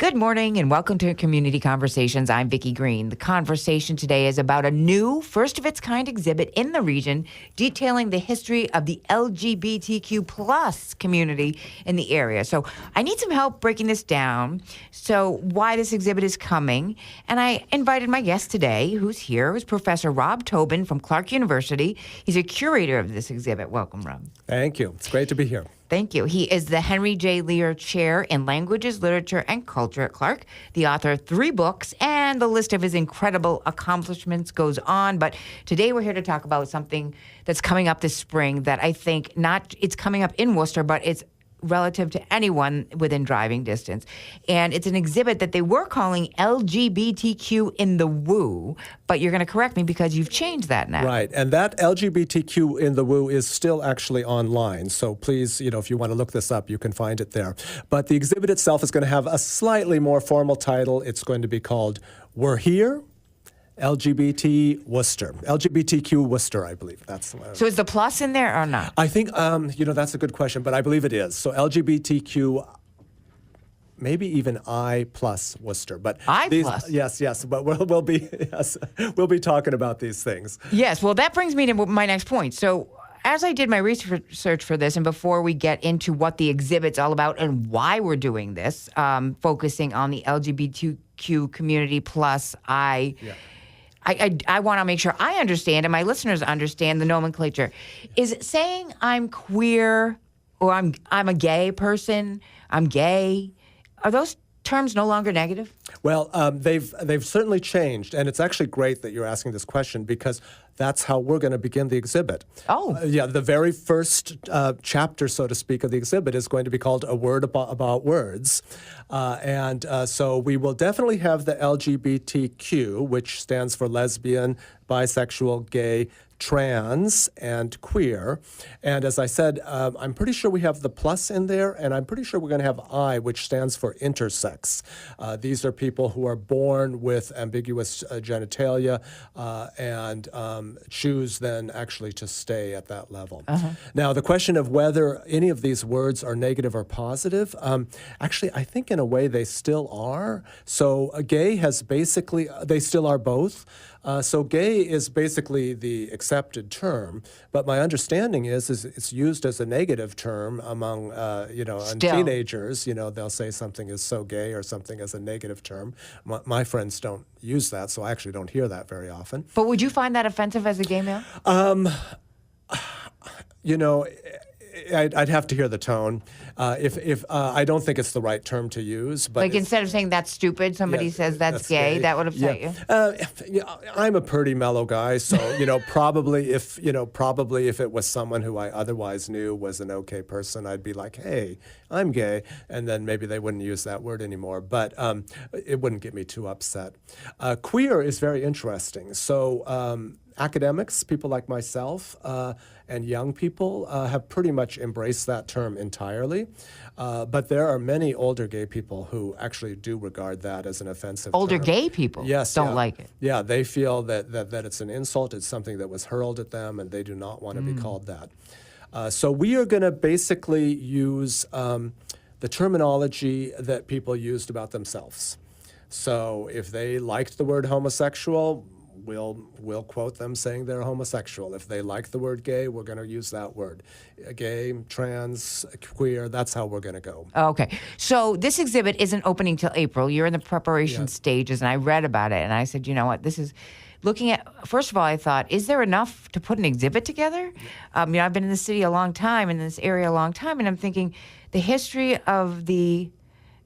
Good morning and welcome to Community Conversations. I'm Vicki Green. The conversation today is about a new, first-of-its-kind exhibit in the region detailing the history of the LGBTQ plus community in the area. So I need some help breaking this down, so why this exhibit is coming. And I invited my guest today, who's here, is Professor Rob Tobin from Clark University. He's a curator of this exhibit. Welcome, Rob. Thank you. It's great to be here. Thank you. He is the Henry J. Lear Chair in Languages, Literature, and Culture at Clark, the author of 3 books, and the list of his incredible accomplishments goes on. But today we're here to talk about something that's coming up this spring that I think it's coming up in Worcester, but it's relative to anyone within driving distance. And it's an exhibit that they were calling LGBTQ in the Woo, but you're going to correct me because you've changed that now. Right. And that LGBTQ in the Woo is still actually online. So please, if you want to look this up, you can find it there. But the exhibit itself is going to have a slightly more formal title. It's going to be called We're Here, LGBT Worcester. LGBTQ Worcester, I believe. So is the plus in there or not? I think, that's a good question, but I believe it is. So LGBTQ, maybe even I plus Worcester. But plus? Yes. But we'll be talking about these things. Yes. Well, that brings me to my next point. So as I did my research for this, and before we get into what the exhibit's all about and why we're doing this, focusing on the LGBTQ community plus I want to make sure I understand and my listeners understand the nomenclature. Is saying I'm queer or I'm a gay person, I'm gay, are those terms no longer negative? Well, they've certainly changed, and it's actually great that you're asking this question because that's how we're going to begin the exhibit. Oh. The very first chapter, so to speak, of the exhibit is going to be called A Word About Words. So we will definitely have the LGBTQ, which stands for lesbian, bisexual, gay, trans, and queer. And as I said, I'm pretty sure we have the plus in there, and I'm pretty sure we're going to have I, which stands for intersex. These are people who are born with ambiguous genitalia and choose then actually to stay at that level. Uh-huh. Now, the question of whether any of these words are negative or positive, actually, I think in a way they still are. So gay has basically, they still are both. So gay is basically the accepted term, but my understanding is it's used as a negative term among, and teenagers. They'll say something is so gay or something as a negative term. My friends don't use that, so I actually don't hear that very often. But would you find that offensive as a gay male? I'd have to hear the tone. If I don't think it's the right term to use, but like instead of saying that's stupid, somebody says that's gay. That would upset you. I'm a pretty mellow guy, so probably if it was someone who I otherwise knew was an okay person, I'd be like, hey, I'm gay, and then maybe they wouldn't use that word anymore. But it wouldn't get me too upset. Queer is very interesting. So. Academics, people like myself, and young people have pretty much embraced that term entirely. But there are many older gay people who actually do regard that as an offensive Older term. Gay people don't like it. Yeah, they feel that it's an insult, it's something that was hurled at them, and they do not want to be called that. So we are going to basically use the terminology that people used about themselves. So if they liked the word homosexual, we'll quote them saying they're homosexual. If they like the word gay, we're going to use that word. Gay, trans, queer, that's how we're going to go. Okay. So this exhibit isn't opening till April. You're in the preparation stages, and I read about it, and I said, you know what, this is... Looking at, first of all, I thought, is there enough to put an exhibit together? I've been in the city a long time, in this area a long time, and I'm thinking the history of the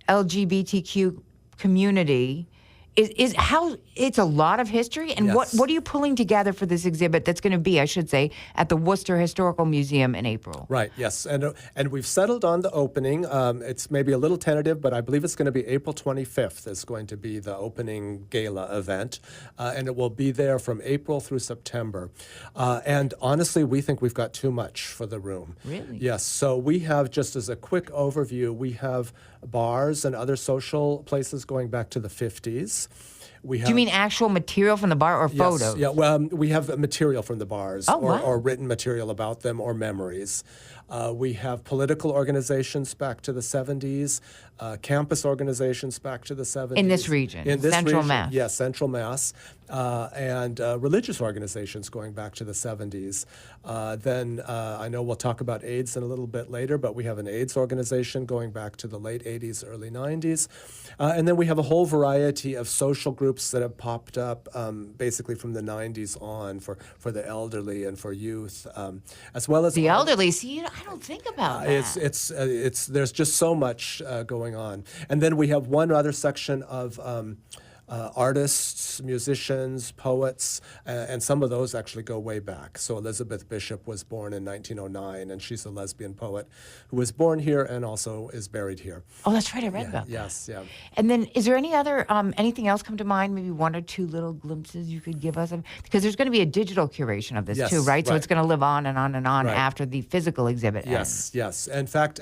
LGBTQ community is how it's a lot of history. And what are you pulling together for this exhibit that's going to be, I should say, at the Worcester Historical Museum in April? Right, yes. And we've settled on the opening. It's maybe a little tentative, but I believe it's going to be April 25th is going to be the opening gala event. And it will be there from April through September. And honestly, we think we've got too much for the room. Really? Yes. So we have, just as a quick overview, we have bars and other social places going back to the 50s. Do you mean actual material from the bar or photos? Yeah, well, we have material from the bars wow. or written material about them or memories. We have political organizations back to the 70s, campus organizations back to the 70s. In this region, In this Central region, Mass. yes, Central Mass, and religious organizations going back to the 70s. Then I know we'll talk about AIDS in a little bit later, but we have an AIDS organization going back to the late 80s, early 90s. And then we have a whole variety of social groups that have popped up basically from the 90s on for the elderly and for youth, as well as The elderly, see, I don't think about that. it's there's just so much going on. And then we have one other section of artists, musicians, poets, and some of those actually go way back. So Elizabeth Bishop was born in 1909, and she's a lesbian poet who was born here and also is buried here. Oh, that's right, I read about that. Yes, yeah. And then, is there any other anything else come to mind? Maybe one or two little glimpses you could give us, because there's going to be a digital curation of this Yes, too, right? So right. it's going to live on and on and on Right. after the physical exhibit Yes, ends. yes. In fact,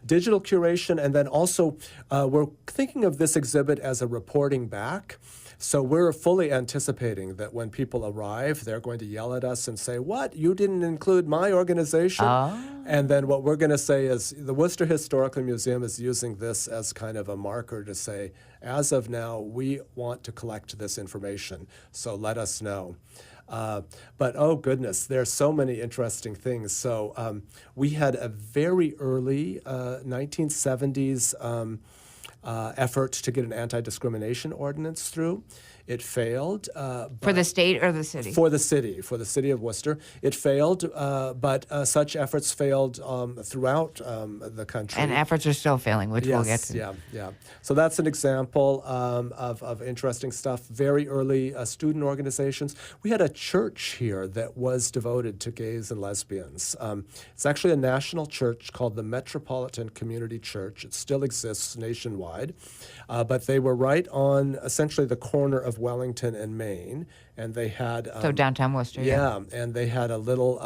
digital curation, and then also we're thinking of this exhibit as a reporting back. So we're fully anticipating that when people arrive, they're going to yell at us and say, "What? You didn't include my organization?" And then what we're going to say is the Worcester Historical Museum is using this as kind of a marker to say, as of now, we want to collect this information, so let us know. But oh goodness, there's so many interesting things. So we had a very early 1970s effort to get an anti-discrimination ordinance through. It failed. For the state or the city? For the city of Worcester. It failed, but such efforts failed throughout the country. And efforts are still failing, which we'll get to. Yeah. So that's an example of interesting stuff. Very early student organizations. We had a church here that was devoted to gays and lesbians. It's actually a national church called the Metropolitan Community Church. It still exists nationwide, but they were right on essentially the corner of Wellington and Maine, and they had So downtown Worcester, yeah, and they had a little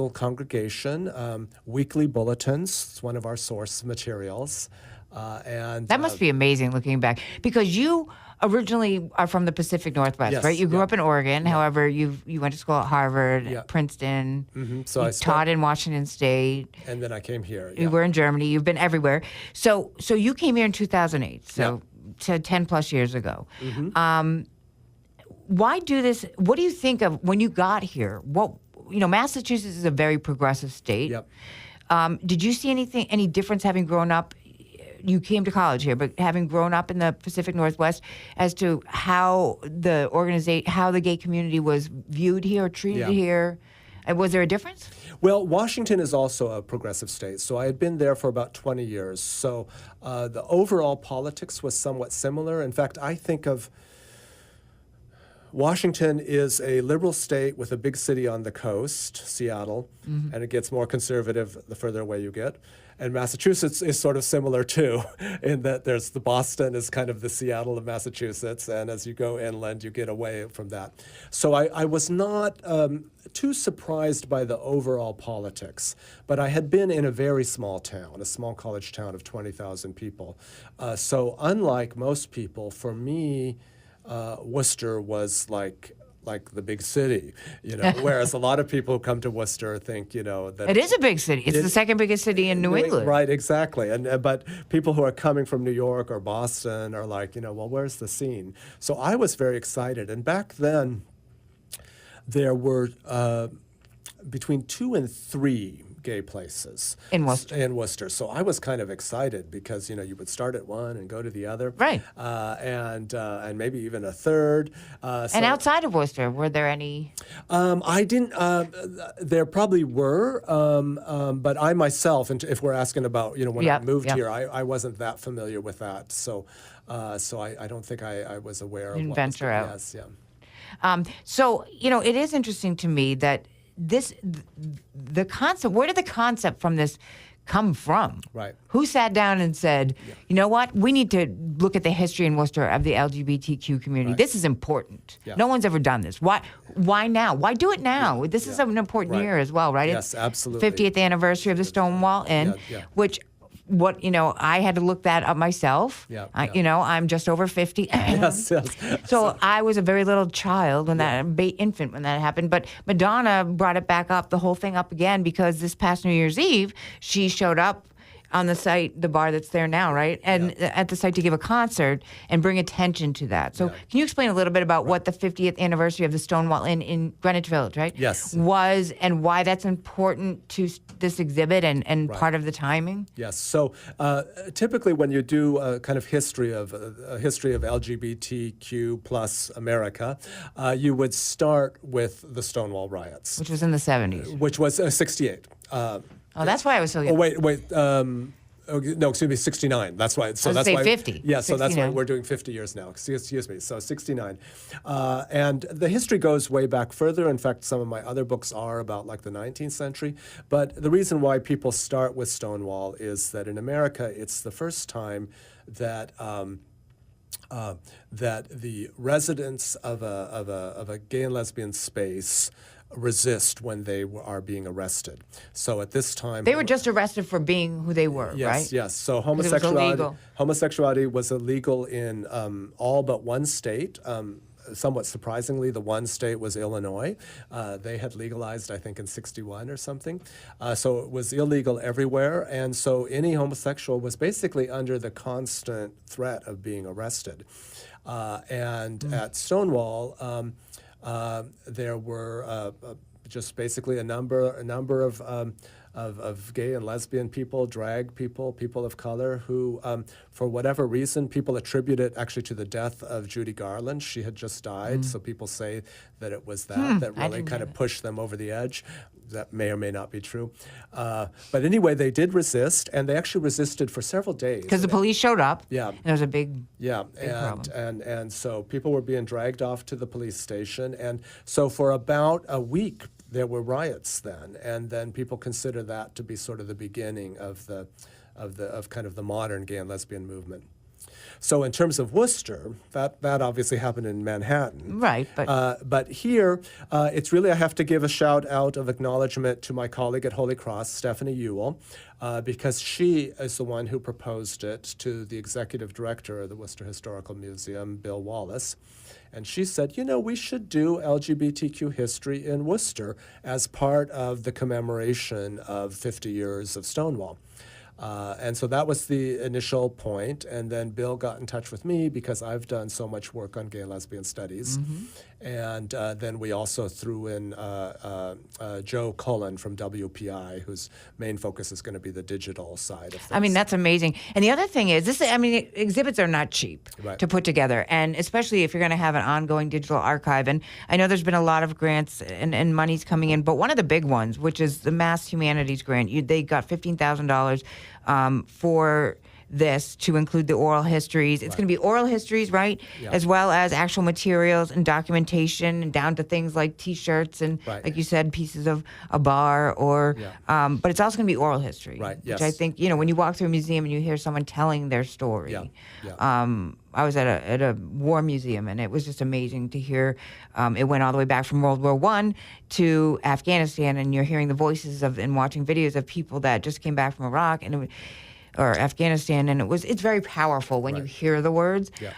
congregation, weekly bulletins. It's one of our source materials, and That must be amazing looking back, because you originally are from the Pacific Northwest, Yes, right? You grew yeah. up in Oregon. However, you went to school at Harvard, Yeah. Princeton. So you I taught in Washington State. and then I came here. You were in Germany. You've been everywhere. So you came here in 2008. So to 10 plus years ago. Why do this? What do you think of when you got here? Massachusetts is a very progressive state. Yep. Did you see any difference having grown up? You came to college here, but having grown up in the Pacific Northwest, as to how the gay community was viewed here, or treated here, was there a difference? Well, Washington is also a progressive state, so I had been there for about 20 years. So the overall politics was somewhat similar. In fact, I think of Washington is a liberal state with a big city on the coast, Seattle, and it gets more conservative the further away you get. And Massachusetts is sort of similar too, in that there's the Boston is kind of the Seattle of Massachusetts, and as you go inland, you get away from that. So I was not too surprised by the overall politics, but I had been in a very small town, a small college town of 20,000 people. So unlike most people, for me, Worcester was like the big city, whereas a lot of people who come to Worcester think, that It is a big city. It's the second biggest city in New England. Right, exactly. But people who are coming from New York or Boston are like, well, where's the scene? So I was very excited. And back then, there were between 2 and 3 gay places in Worcester. So I was kind of excited because you would start at one and go to the other, right? And maybe even a third. And outside of Worcester, were there any? I didn't. There probably were, but I myself, and if we're asking about when I moved here, I wasn't that familiar with that. So I don't think I was aware of. Didn't venture out. Yes, yeah. So it is interesting to me that the concept. Where did the concept from this come from? Right. Who sat down and said, you know what, we need to look at the history in Worcester of the LGBTQ community. Right. This is important. Yeah. No one's ever done this. Why now? Why do it now? This is an important year as well, right? Yes, absolutely. 50th anniversary of the Stonewall Inn, which what, I had to look that up myself. Yeah, I'm just over 50. Yes. So I was a very little child when infant when that happened. But Madonna brought it back up, the whole thing up again, because this past New Year's Eve, she showed up on the site, the bar that's there now, right? And at the site to give a concert and bring attention to that. So can you explain a little bit about what the 50th anniversary of the Stonewall Inn in Greenwich Village, right? Yes. Was, and why that's important to this exhibit and part of the timing? Yes. So typically when you do a kind of history of LGBTQ plus America, you would start with the Stonewall riots. Which was in the 70s. Which was 68. That's why I was so young. Oh, wait. No, excuse me, 69. That's why. So that's why 50. Yeah, so 69. that's why we're doing 50 years now. Excuse me. So 69. And the history goes way back further. In fact, some of my other books are about like the 19th century. But the reason why people start with Stonewall is that in America, it's the first time that that the residents of a gay and lesbian space resist when they are being arrested. So at this time, they were just arrested for being who they were, right? Yes. So homosexuality was illegal in all but one state. Somewhat surprisingly, the one state was Illinois. They had legalized, I think, in 61 or something. So it was illegal everywhere. And so any homosexual was basically under the constant threat of being arrested. At Stonewall, there were just basically a number of gay and lesbian people, drag people, people of color who, for whatever reason, people attribute it actually to the death of Judy Garland. She had just died, so people say that it was that really kind of pushed them over the edge. That may or may not be true. But anyway, they did resist, and they actually resisted for several days. Because the police showed up. Yeah. And there was a big problem. And so people were being dragged off to the police station. And so for about a week, there were riots then. And then people consider that to be sort of the beginning of kind of the modern gay and lesbian movement. So in terms of Worcester, that obviously happened in Manhattan. Right. But here, it's really, I have to give a shout out of acknowledgement to my colleague at Holy Cross, Stephanie Ewell, because she is the one who proposed it to the executive director of the Worcester Historical Museum, Bill Wallace. And she said, we should do LGBTQ history in Worcester as part of the commemoration of 50 years of Stonewall. And so that was the initial point. And then Bill got in touch with me because I've done so much work on gay and lesbian studies. Mm-hmm. And then we also threw in Joe Cullen from WPI, whose main focus is going to be the digital side of things. I mean, that's amazing. And the other thing is, exhibits are not cheap to put together. And especially if you're going to have an ongoing digital archive. And I know there's been a lot of grants and money's coming in, but one of the big ones, which is the Mass Humanities grant, they got $15,000 for this to include the oral histories. It's going to be oral histories, right? Yeah. As well as actual materials and documentation, and down to things like T-shirts and, like you said, pieces of a bar or, but it's also going to be oral history. Right, yes. Which I think, when you walk through a museum and you hear someone telling their story. Yeah. I was at a war museum, and it was just amazing to hear. It went all the way back from World War I to Afghanistan, and you're hearing the voices and watching videos of people that just came back from Iraq or Afghanistan, and it's very powerful when you hear the words. Yeah.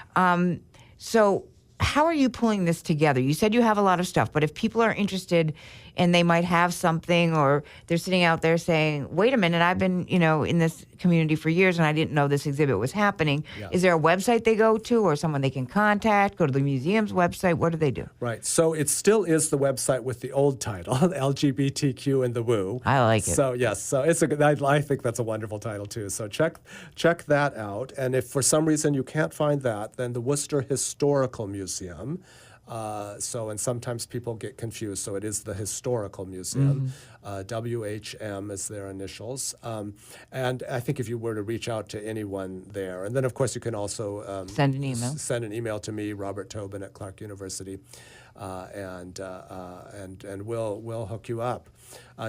So how are you pulling this together? You said you have a lot of stuff, but if people are interested and they might have something, or they're sitting out there saying, wait a minute, I've been, in this community for years and I didn't know this exhibit was happening. Yeah. Is there a website they go to or someone they can contact? Go to the museum's website? What do they do? Right. So it still is the website with the old title, LGBTQ and the Woo. I like it. So yes, so I think that's a wonderful title too. So check that out. And if for some reason you can't find that, then the Worcester Historical Museum. And sometimes people get confused. So it is the Historical Museum. WHM is their initials. And I think if you were to reach out to anyone there, and then of course you can also send an email. Send an email to me, Robert Tobin at Clark University, and we'll hook you up.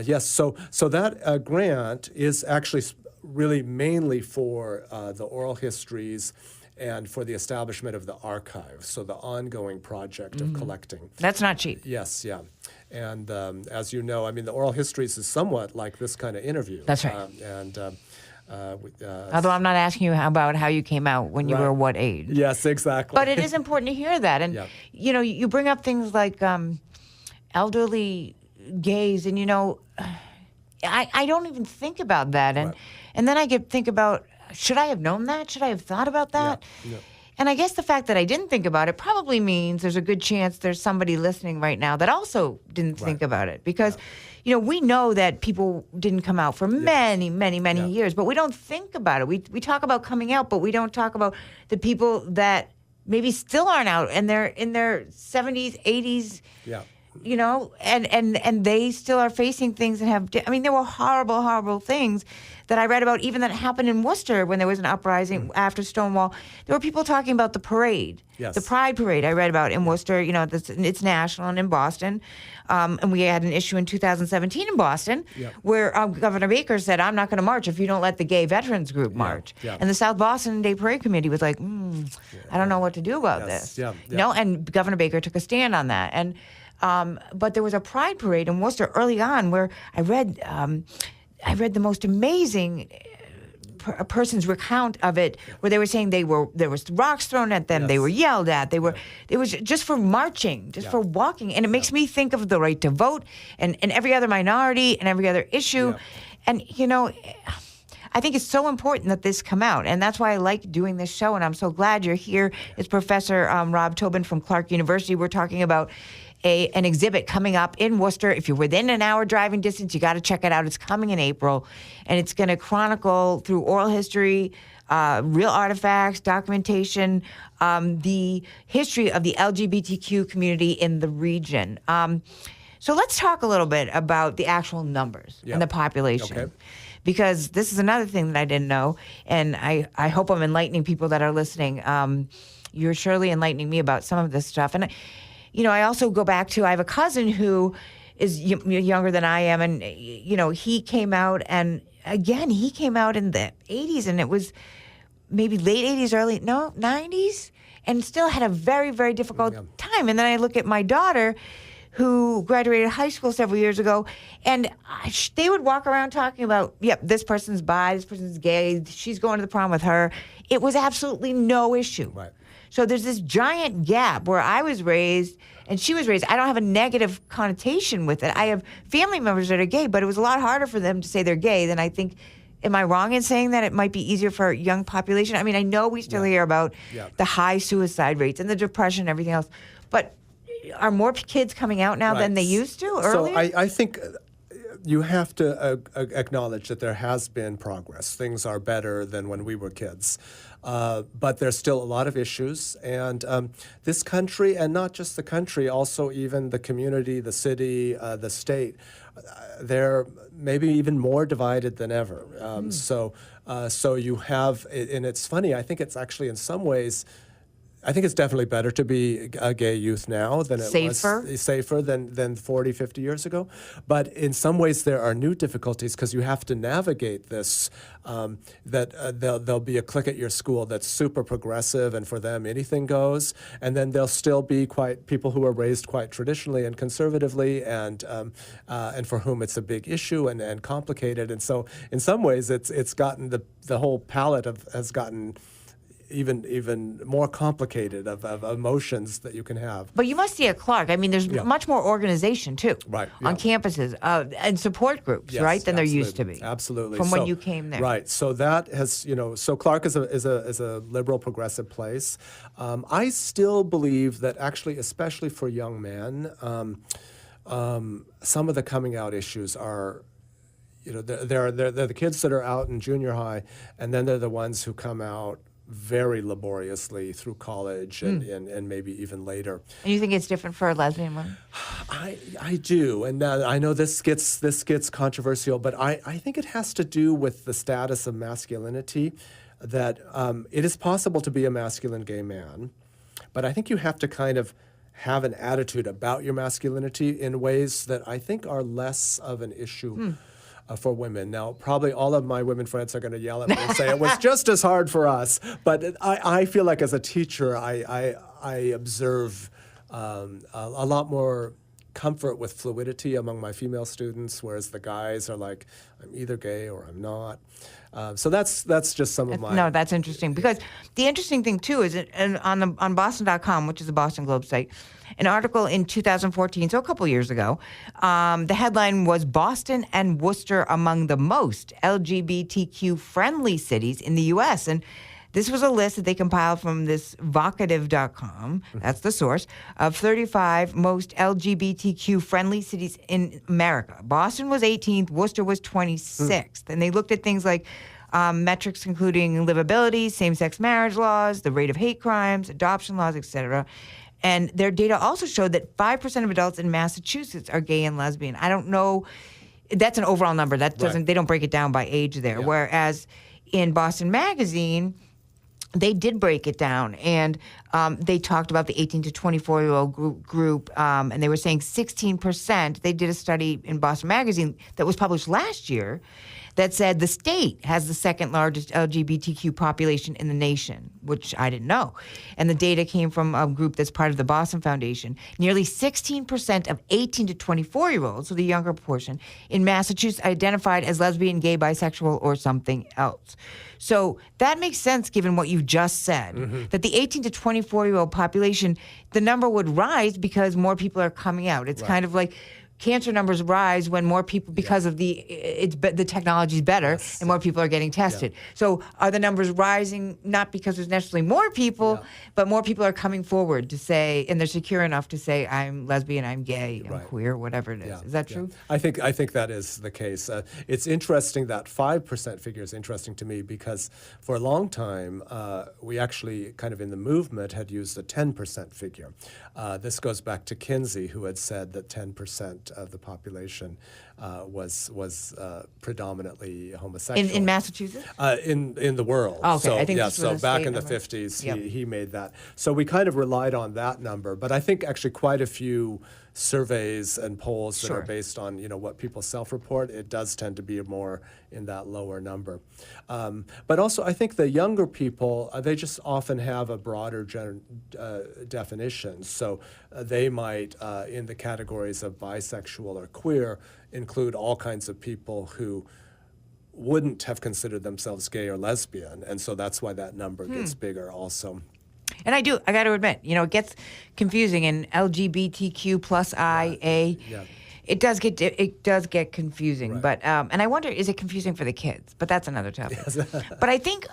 Yes. So that grant is actually really mainly for the oral histories and for the establishment of the archive, so the ongoing project of collecting. That's not cheap. Yes, yeah. And as you know, the oral histories is somewhat like this kind of interview. That's right. Although I'm not asking you about how you came out when you were what age. Yes, exactly. But it is important to hear that. And, you bring up things like elderly gays, and, I don't even think about that. And then I think about, should I have known that? Should I have thought about that? Yeah. And I guess the fact that I didn't think about it probably means there's a good chance there's somebody listening right now that also didn't think about it. Because, we know that people didn't come out for many, many, many years, but we don't think about it. We talk about coming out, but we don't talk about the people that maybe still aren't out and they're in their 70s, 80s. Yeah. And they still are facing things and have. There were horrible, horrible things that I read about, even that happened in Worcester when there was an uprising after Stonewall. There were people talking about the parade, the Pride Parade. I read about in Worcester. It's national, and in Boston, and we had an issue in 2017 in Boston where Governor Baker said, "I'm not going to march if you don't let the gay veterans group march." And the South Boston Day Parade Committee was like, "I don't know what to do about this." And Governor Baker took a stand on that. And but there was a Pride Parade in Worcester early on where I read the most amazing person's recount of it, where they were saying there was rocks thrown at them, they were yelled at, it was just for marching, just for walking, and it makes me think of the right to vote and every other minority and every other issue, and I think it's so important that this come out, and that's why I like doing this show, and I'm so glad you're here. It's Professor Rob Tobin from Clark University. We're talking about an exhibit coming up in Worcester. If you're within an hour driving distance, you got to check it out. It's coming in April, and it's going to chronicle through oral history, real artifacts, documentation, the history of the LGBTQ community in the region. So let's talk a little bit about the actual numbers and the population. Okay. Because this is another thing that I didn't know, and I hope I'm enlightening people that are listening. You're surely enlightening me about some of this stuff. And I also go back to, I have a cousin who is younger than I am, and, he came out, and again, he came out in the 80s, and it was maybe late 80s, 90s, and still had a very, very difficult time. And then I look at my daughter, who graduated high school several years ago, and they would walk around talking about, this person's bi, this person's gay, she's going to the prom with her. It was absolutely no issue. Right. So there's this giant gap where I was raised and she was raised. I don't have a negative connotation with it. I have family members that are gay, but it was a lot harder for them to say they're gay than I think. Am I wrong in saying that it might be easier for a young population? I know we still hear about the high suicide rates and the depression and everything else, but are more kids coming out now than they used to earlier? So I think you have to acknowledge that there has been progress. Things are better than when we were kids. But there's still a lot of issues. And this country, and not just the country, also even the community, the city, the state, they're maybe even more divided than ever. So you have, and it's funny, I think it's actually in some ways, I think it's definitely better to be a gay youth now than it was safer than 40, 50 years ago. But in some ways there are new difficulties because you have to navigate this, there'll be a clique at your school that's super progressive and for them anything goes. And then there'll still be people who are raised quite traditionally and conservatively and for whom it's a big issue and complicated. And so in some ways it's gotten, the whole palette has gotten even more complicated of emotions that you can have. But you must see at Clark, there's much more organization too, on campuses and support groups, right, than there used to be. Absolutely. From when you came there. Right. So that has, so Clark is a liberal progressive place. I still believe that actually, especially for young men, some of the coming out issues are, they're the kids that are out in junior high, and then they're the ones who come out very laboriously through college and maybe even later. And you think it's different for a lesbian woman? I do, and I know this gets controversial, but I think it has to do with the status of masculinity, that it is possible to be a masculine gay man, but I think you have to kind of have an attitude about your masculinity in ways that I think are less of an issue for women. Now, probably all of my women friends are going to yell at me and say it was just as hard for us. But I feel like as a teacher, I observe a lot more comfort with fluidity among my female students, whereas the guys are like, I'm either gay or I'm not. So that's just some of my... No, that's interesting, because the interesting thing too is on Boston.com, which is the Boston Globe site, an article in 2014, so a couple years ago, the headline was "Boston and Worcester among the most LGBTQ friendly cities in the U.S." And this was a list that they compiled from this vocative.com, that's the source, of 35 most LGBTQ friendly cities in America. Boston was 18th, Worcester was 26th. And they looked at things like metrics including livability, same-sex marriage laws, the rate of hate crimes, adoption laws, etc. And their data also showed that 5% of adults in Massachusetts are gay and lesbian. I don't know, that's an overall number. That doesn't, They don't break it down by age there. Yeah. Whereas in Boston Magazine, they did break it down, and they talked about the 18 to 24-year-old group, and they were saying 16%. They did a study in Boston Magazine that was published last year that said the state has the second largest LGBTQ population in the nation, which I didn't know. And the data came from a group that's part of the Boston Foundation. Nearly 16% of 18 to 24-year-olds, so the younger portion, in Massachusetts identified as lesbian, gay, bisexual, or something else. So that makes sense given what you just said, that the 18 to 24-year-old population, the number would rise because more people are coming out. It's kind of like cancer numbers rise when more people, because of the technology is better, and more people are getting tested. So are the numbers rising not because there's necessarily more people, but more people are coming forward to say, and they're secure enough to say, I'm lesbian, I'm gay, I'm queer, whatever it is. Is that true? I think that is the case. It's interesting, that 5% figure is interesting to me, because for a long time, we actually kind of in the movement had used a 10% figure. This goes back to Kinsey, who had said that 10% of the population was predominantly homosexual. In Massachusetts? In the world. Okay, so, I think so back in the 50s, he made that. So we kind of relied on that number, but I think actually quite a few surveys and polls that are based on what people self-report, it does tend to be more in that lower number. But also I think the younger people, they just often have a broader definition. So they might, in the categories of bisexual or queer, include all kinds of people who wouldn't have considered themselves gay or lesbian, and so that's why that number gets bigger also. And I got to admit, it gets confusing in LGBTQ plus IA. It does get confusing, but and I wonder, is it confusing for the kids? But that's another topic. But I think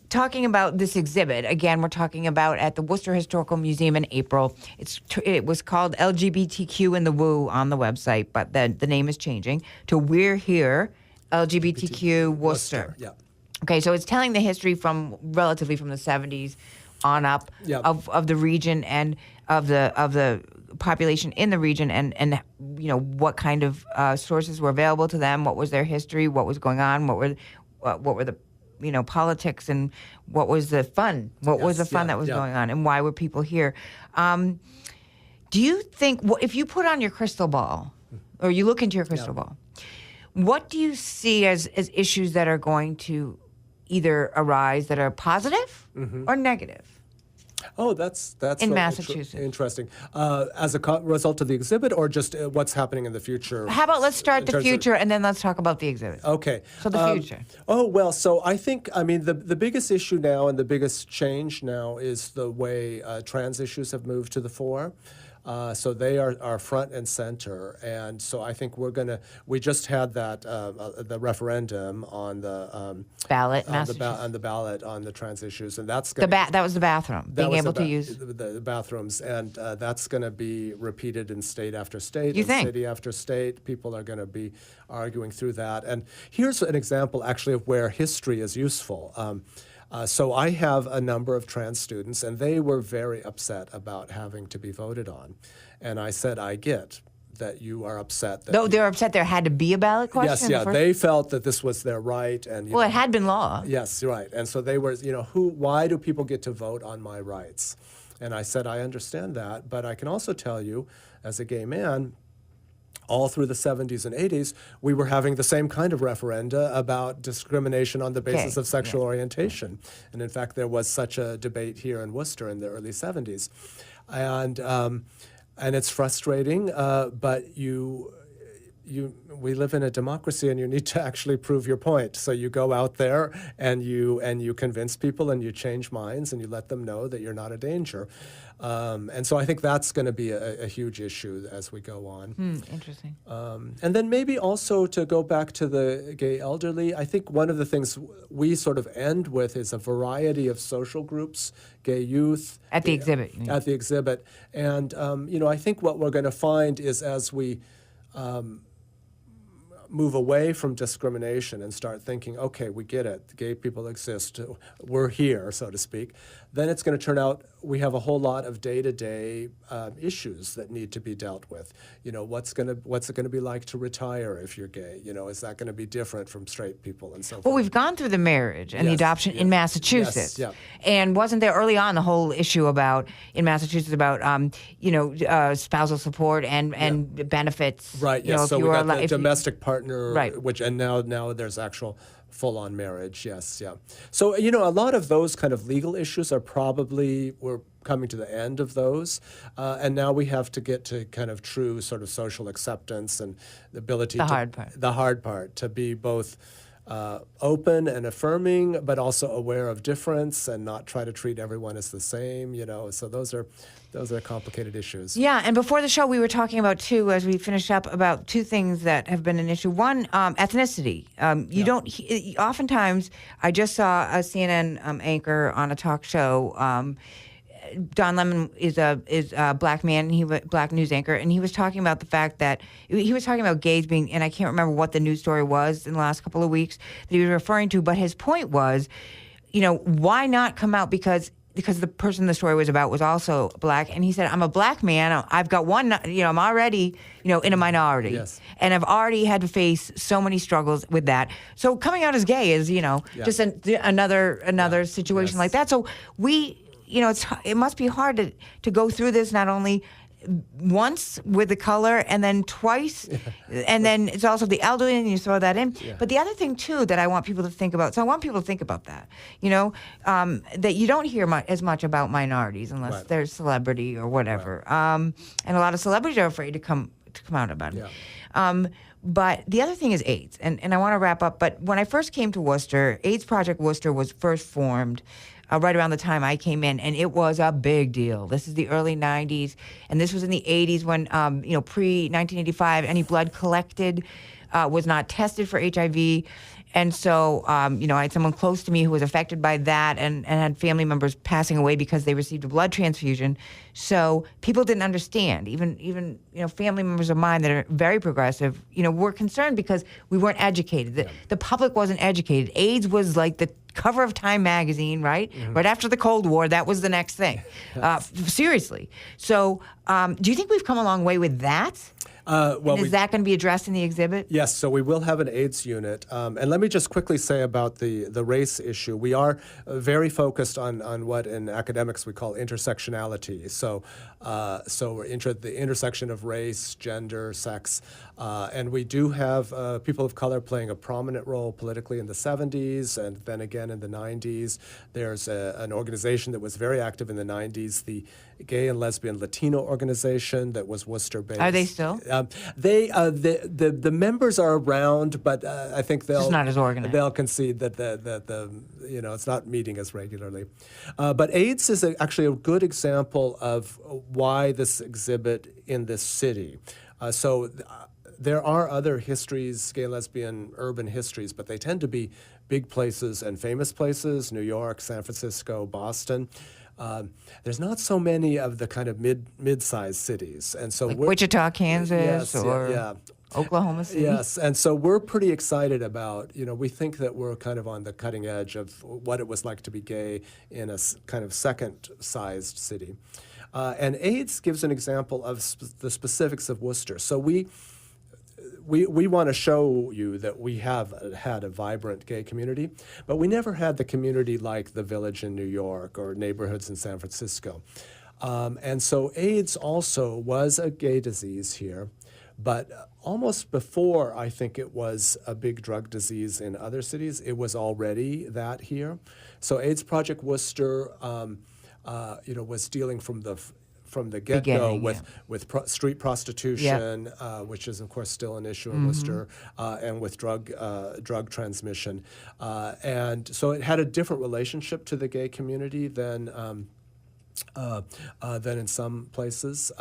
talking about this exhibit again, we're talking about at the Worcester Historical Museum in April. It was called LGBTQ in the Woo on the website, but the name is changing to We're Here, LGBTQ Worcester. Yeah. Okay, so it's telling the history relatively from the 70s on up of the region and of the population in the region, and what kind of sources were available to them, what was their history, what was going on, what were the politics, and what was the fun, that was going on, and why were people here. Do you think, if you put on your crystal ball, or you look into your crystal ball, what do you see as issues that are going to either arise that are positive or negative? Oh, that's in Massachusetts. Interesting. As a result of the exhibit, or just what's happening in the future? How about let's start the future, and then let's talk about the exhibit. Okay. So the future. So I think, the biggest issue now and the biggest change now is the way trans issues have moved to the fore. So they are front and center, and so I think we just had that the referendum on the ballot, on the ballot on the trans issues, and that's that was the bathroom, being able to use the bathrooms, and that's going to be repeated in state after state, city after state. People are going to be arguing through that, and here's an example actually of where history is useful. So I have a number of trans students, and they were very upset about having to be voted on. And I said, I get that you are upset. They're upset there had to be a ballot question? Yes, they felt that this was their right. And it had been law. Yes, right. And so they were, why do people get to vote on my rights? And I said, I understand that, but I can also tell you, as a gay man, all through the 70s and 80s, we were having the same kind of referenda about discrimination on the basis of sexual orientation. And in fact, there was such a debate here in Worcester in the early 70s. And and it's frustrating, but we live in a democracy, and you need to actually prove your point. So you go out there and you convince people, and you change minds, and you let them know that you're not a danger. And so I think that's going to be a huge issue as we go on. Interesting. And then maybe also to go back to the gay elderly, I think one of the things we sort of end with is a variety of social groups, gay youth. At the exhibit. You mean. At the exhibit. And, I think what we're going to find is as we move away from discrimination and start thinking, okay, we get it, gay people exist, we're here, so to speak, then it's going to turn out we have a whole lot of day-to-day issues that need to be dealt with. What's it going to be like to retire if you're gay? Is that going to be different from straight people and so forth? Well, we've gone through the marriage and the adoption in Massachusetts. Yes, And wasn't there early on the whole issue in Massachusetts about, spousal support and benefits? Right, yes. So we got the domestic partner, right. which, and now there's actual full-on marriage, yes, yeah. So, a lot of those kind of legal issues we're coming to the end of those, and now we have to get to kind of true sort of social acceptance and the ability the hard part, to be both open and affirming, but also aware of difference and not try to treat everyone as the same, so those are complicated issues. Yeah, and before the show, we were talking about as we finished up, about two things that have been an issue. One, ethnicity. Oftentimes, I just saw a CNN anchor on a talk show. Don Lemon is a black man, black news anchor, and he was talking about the fact that he was talking about gays being, and I can't remember what the news story was in the last couple of weeks that he was referring to, but his point was, why not come out because the person the story was about was also black, and he said, I'm a black man, I've got one, I'm already, in a minority, yes. And I've already had to face so many struggles with that. So coming out as gay is, just another situation like that. So it must be hard to go through this not only once with the color and then twice, and then it's also the elderly, and you throw that in. Yeah. But the other thing too that I want people to think about, that, that you don't hear as much about minorities unless they're celebrity or whatever, and a lot of celebrities are afraid to come out about it. Yeah. But the other thing is AIDS, and I want to wrap up. But when I first came to Worcester, AIDS Project Worcester was first formed right around the time I came in, and it was a big deal. This is the early 90s, and this was in the 80s when, pre-1985, any blood collected was not tested for HIV. And so, I had someone close to me who was affected by that and had family members passing away because they received a blood transfusion. So people didn't understand. Even family members of mine that are very progressive, were concerned because we weren't educated. The public wasn't educated. AIDS was like the cover of Time magazine, right? Mm-hmm. Right after the Cold War, that was the next thing. Seriously. So do you think we've come a long way with that? Is that going to be addressed in the exhibit? Yes, so we will have an AIDS unit. And let me just quickly say about the race issue. We are very focused on what in academics we call intersectionality. So we're the intersection of race, gender, sex. And we do have people of color playing a prominent role politically in the 70s and then again in the 90s. There's an organization that was very active in the 90s, the Gay and Lesbian Latino organization that was Worcester-based. Are they still? The members are around, but I think just not as organized. They'll concede that it's not meeting as regularly. But AIDS is actually a good example of why this exhibit in this city. There are other histories, gay, lesbian, urban histories, but they tend to be big places and famous places: New York, San Francisco, Boston. There's not so many of the kind of mid-sized cities, and so like Wichita, Kansas, or Oklahoma City. Yes, and so we're pretty excited about. We think that we're kind of on the cutting edge of what it was like to be gay in a kind of second-sized city, and AIDS gives an example of the specifics of Worcester. So we want to show you that we have had a vibrant gay community, but we never had the community like the Village in New York or neighborhoods in San Francisco. And so AIDS also was a gay disease here, but almost before I think it was a big drug disease in other cities, it was already that here. So AIDS Project Worcester, was dealing from from the get-go Beginning, with street prostitution, which is of course still an issue in Worcester, and with drug transmission, and so it had a different relationship to the gay community than in some places.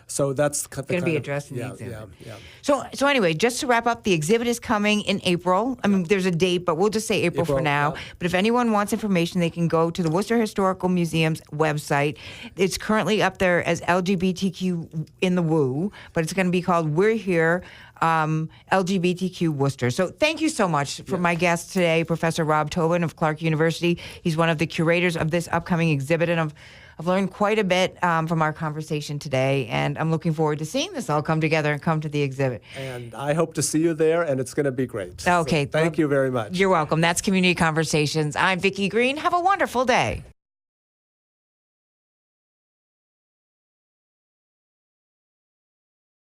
So that's going to be addressed in the exhibit. Yeah. So anyway, just to wrap up, the exhibit is coming in April. I mean, there's a date, but we'll just say April for now. Yeah. But if anyone wants information, they can go to the Worcester Historical Museum's website. It's currently up there as LGBTQ in the Woo, but it's going to be called We're Here, LGBTQ Worcester. So thank you so much for my guest today, Professor Rob Tobin of Clark University. He's one of the curators of this upcoming exhibit, and I've learned quite a bit from our conversation today, and I'm looking forward to seeing this all come together and come to the exhibit. And I hope to see you there, and it's going to be great. Okay. So thank you very much. You're welcome. That's Community Conversations. I'm Vicki Green. Have a wonderful day.